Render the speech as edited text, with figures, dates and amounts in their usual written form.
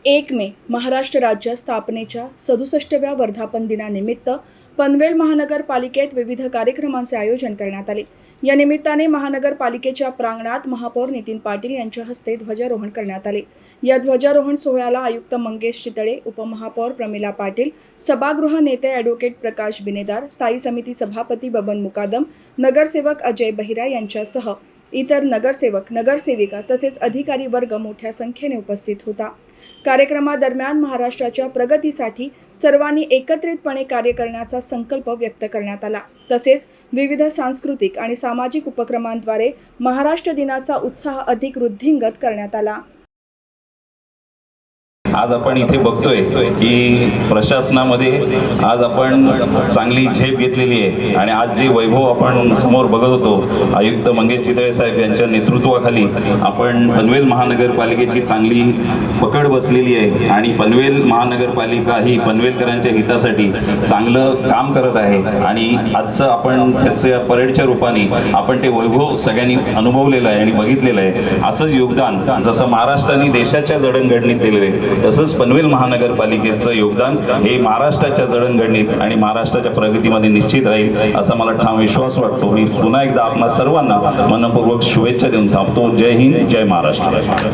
1 मे महाराष्ट्र राज्य स्थापनेच्या 67व्या वर्धापन दिनानिमित्त पनवेल महानगरपालिकेत विविध कार्यक्रमांचे आयोजन करण्यात आले। या निमित्ताने महानगरपालिकेच्या प्रांगणात महापौर नितीन पाटील यांच्या हस्ते ध्वजारोहण करण्यात आले। या ध्वजारोहण सोहळ्याला आयुक्त मंगेश चितळे, उपमहापौर प्रमिला पाटील, सभागृह नेते ॲडव्होकेट प्रकाश बिनेदार, स्थायी समिती सभापती बबन मुकादम, नगरसेवक अजय बहिरा यांच्यासह इतर नगरसेवक, नगरसेविका तसेच अधिकारी वर्ग मोठ्या संख्येने उपस्थित होता। कार्यक्रमादरम्यान महाराष्ट्राच्या प्रगतीसाठी सर्वांनी एकत्रितपणे कार्य करण्याचा संकल्प व्यक्त करण्यात आला। तसेच विविध सांस्कृतिक आणि सामाजिक उपक्रमांद्वारे महाराष्ट्र दिनाचा उत्साह अधिक वृद्धिंगत करण्यात आला। आज आपण इथे बघतोय की प्रशासनामध्ये आज आपण चांगली झेप घेतलेली आहे आणि आज जे वैभव आपण समोर बघत होतो, आयुक्त मंगेश चितळे साहेब यांच्या नेतृत्वाखाली आपण पनवेल महानगरपालिकेची चांगली पकड बसलेली आहे आणि पनवेल महानगरपालिका ही पनवेलकरांच्या हितासाठी चांगलं काम करत आहे आणि आजचं आपण त्याच्या परेडच्या रूपाने आपण ते वैभव सगळ्यांनी अनुभवलेलं आहे आणि बघितलेलं आहे। असंच योगदान जसं महाराष्ट्राने देशाच्या जडणघडणीत दिलेलं आहे, तसंच पनवेल महानगरपालिकेचं योगदान हे महाराष्ट्राच्या जडणघडणीत आणि महाराष्ट्राच्या प्रगतीमध्ये निश्चित राहील असा मला ठाम विश्वास वाटतो। मी पुन्हा एकदा आपणा सर्वांना मनपूर्वक शुभेच्छा देऊन थांबतो। जय हिंद, जय महाराष्ट्र।